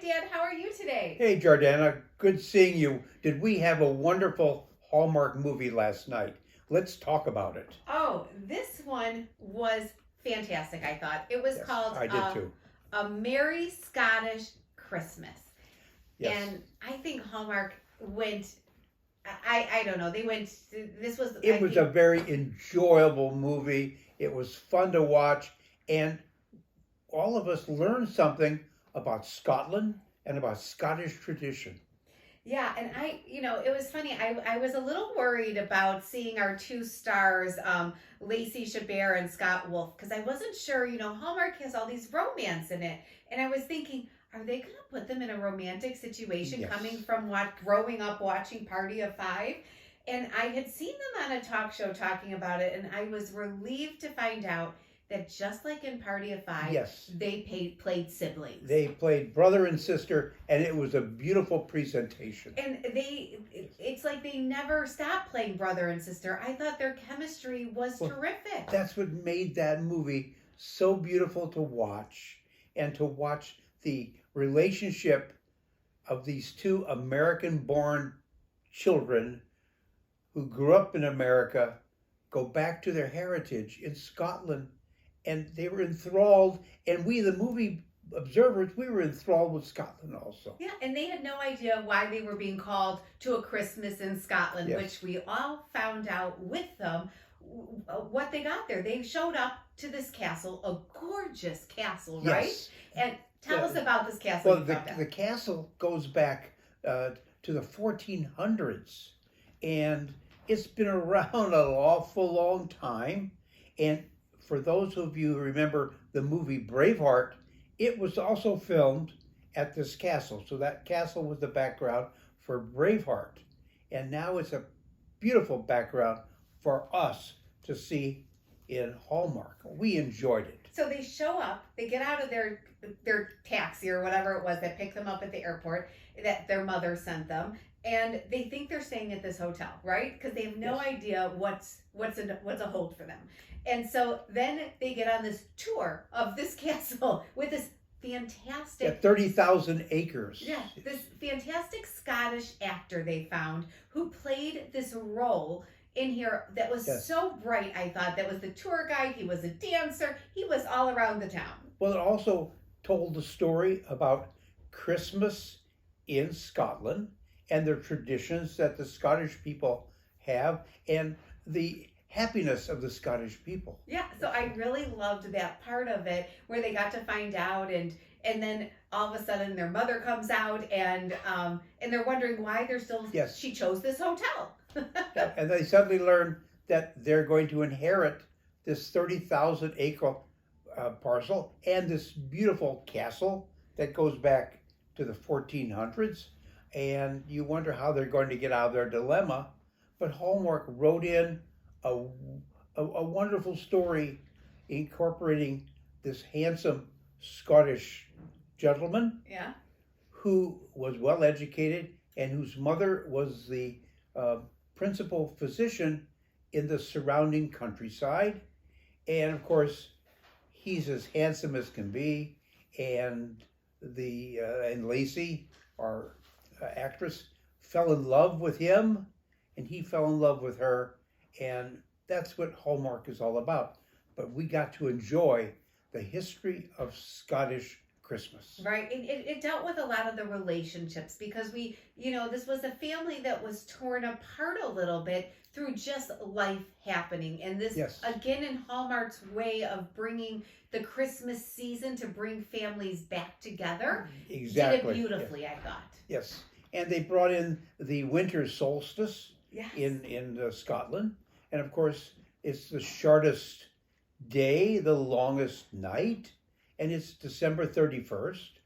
Dan. How are you today? Hey, Jordana, good seeing you. Did we have a wonderful Hallmark movie last night? Let's talk about it. Oh, this one was fantastic, I thought. It was Yes, called I did too. A Merry Scottish Christmas. Yes. And I think Hallmark went, I don't know, they went, this was, It I was a think, very enjoyable movie. It was fun to watch, and all of us learned something about Scotland and about Scottish tradition. yeah, and it was funny. I was a little worried about seeing our two stars, Lacey Chabert and Scott Wolf, because I wasn't sure, Hallmark has all these romance in it. And I was thinking, are they going to put them in a romantic situation Yes. coming from growing up watching Party of Five? And I had seen them on a talk show talking about it, and I was relieved to find out that just like in Party of Five, Yes. they played siblings. They played brother and sister, and it was a beautiful presentation. And it's like they never stopped playing brother and sister. I thought their chemistry was terrific. That's what made that movie so beautiful to watch, and to watch the relationship of these two American-born children who grew up in America go back to their heritage in Scotland, and they were enthralled, and we, the movie observers, we were enthralled with Scotland also. Yeah, and they had no idea why they were being called to a Christmas in Scotland, Yes. which we all found out with them what they got there. They showed up to this castle, a gorgeous castle, right? Yes. And tell us about this castle. Well, the castle goes back to the 1400s, and it's been around an awful long time. And for those of you who remember the movie Braveheart, it was also filmed at this castle. So that castle was the background for Braveheart. And now it's a beautiful background for us to see in Hallmark. We enjoyed it. So they show up, they get out of their taxi or whatever it was that picked them up at the airport that their mother sent them, and they think they're staying at this hotel, right? Because they have no Yes. idea what's a hold for them. And so then they get on this tour of this castle with this fantastic, Yeah, 30,000 acres. yeah, this fantastic Scottish actor they found who played this role in here that was Yes. so bright. I thought that was the tour guide. He was a dancer. He was all around the town. Well, it also told the story about Christmas in Scotland and their traditions that the Scottish people have, and the happiness of the Scottish people. Yeah, so I really loved that part of it where they got to find out, and then all of a sudden their mother comes out, and they're wondering why they're still. Yes. She chose this hotel. And they suddenly learn that they're going to inherit this 30,000 acre parcel and this beautiful castle that goes back to the 1400s. And you wonder how they're going to get out of their dilemma. But Hallmark wrote in a wonderful story incorporating this handsome Scottish gentleman, Yeah. who was well educated and whose mother was the principal physician in the surrounding countryside. And of course, he's as handsome as can be. And and Lacey, our actress, fell in love with him, and he fell in love with her. And that's what Hallmark is all about. But we got to enjoy the history of Scottish Christmas. Right. It dealt with a lot of the relationships because this was a family that was torn apart a little bit through just life happening. And this, Yes. again, in Hallmark's way of bringing the Christmas season to bring families back together, Exactly. did it beautifully, I thought. Yes. And they brought in the winter solstice Yes. in Scotland. And of course, it's the shortest day, the longest night, and it's December 31st.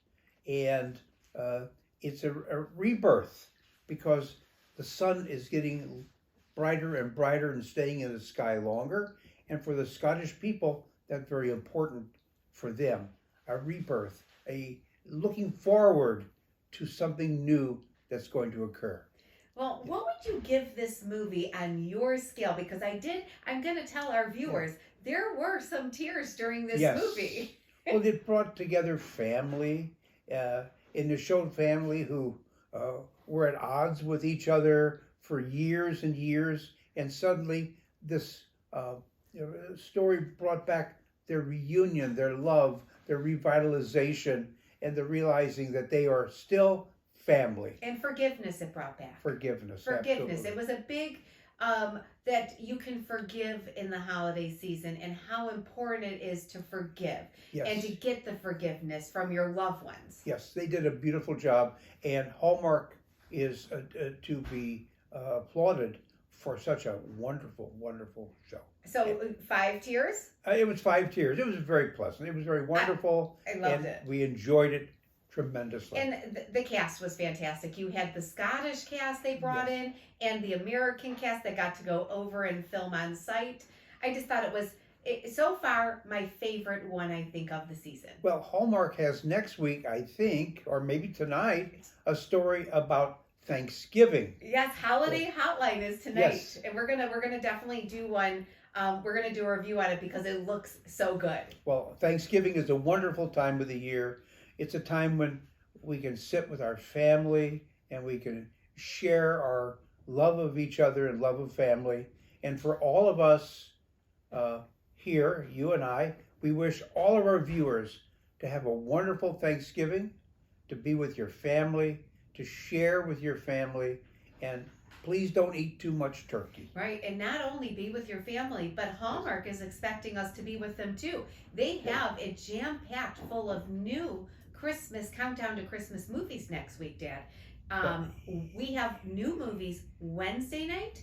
And it's a rebirth because the sun is getting brighter and brighter and staying in the sky longer. And for the Scottish people, that's very important for them. A rebirth, a looking forward to something new that's going to occur. Well, what would you give this movie on your scale? Because I'm going to tell our viewers, there were some tears during this Yes. movie. Well, it brought together family. and it showed family who were at odds with each other for years and years, and suddenly this story brought back their reunion, their love, their revitalization, and the realizing that they are still family. And forgiveness it brought back. Forgiveness. Forgiveness. Absolutely. It was a big that you can forgive in the holiday season, and how important it is to forgive Yes. and to get the forgiveness from your loved ones. Yes, they did a beautiful job, and Hallmark is to be applauded for such a wonderful, wonderful show. So 5Tears. It was 5 Tears. It was very pleasant. It was very wonderful. I loved and it. We enjoyed it tremendously. And the cast was fantastic. You had the Scottish cast they brought in, and the American cast that got to go over and film on site. I just thought it was, so far, my favorite one, I think, of the season. Well, Hallmark has next week, I think, or maybe tonight, a story about Thanksgiving. Yes, Holiday Hotline is tonight, Yes. and we're gonna definitely do one. We're gonna do a review on it because it looks so good. Well, Thanksgiving is a wonderful time of the year. It's a time when we can sit with our family and we can share our love of each other and love of family. And for all of us here, you and I, we wish all of our viewers to have a wonderful Thanksgiving, to be with your family, to share with your family, and please don't eat too much turkey. Right, and not only be with your family, but Hallmark is expecting us to be with them too. They have it jam-packed full of new Christmas countdown to Christmas movies next week, Dad. We have new movies Wednesday night,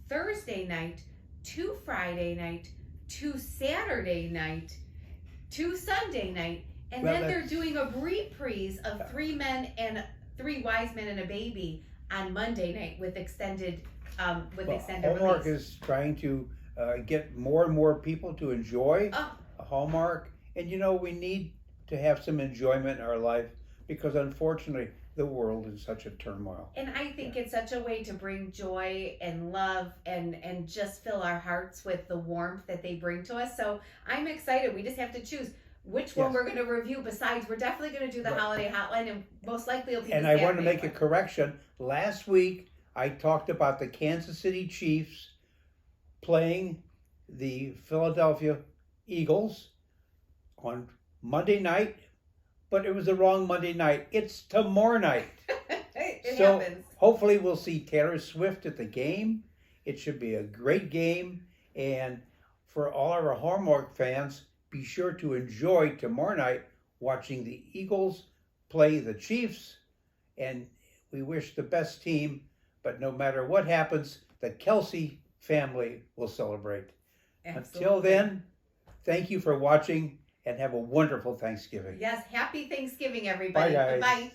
Thursday night, 2 Friday night, 2 Saturday night, 2 Sunday night, and Well, then they're doing a reprise of Three Wise Men and a Baby on Monday night with extended Hallmark release. is trying to get more and more people to enjoy Oh, Hallmark, and we need to have some enjoyment in our life because unfortunately the world is such a turmoil. and I think it's such a way to bring joy and love and just fill our hearts with the warmth that they bring to us. So I'm excited. We just have to choose which one Yes. we're going to review. Besides, we're definitely going to do the Right. Holiday Hotline, and most likely it'll be And the I want to Saturday make a one. correction. Last week I talked about the Kansas City Chiefs playing the Philadelphia Eagles on Monday night, but it was the wrong Monday night. It's tomorrow night. It So happens. hopefully we'll see Taylor Swift at the game. It should be a great game. And for all of our Hallmark fans, be sure to enjoy tomorrow night watching the Eagles play the Chiefs. And we wish the best team, but no matter what happens, the Kelsey family will celebrate. Absolutely. Until then, thank you for watching and have a wonderful Thanksgiving. Yes, happy Thanksgiving, everybody. Bye, guys. Bye.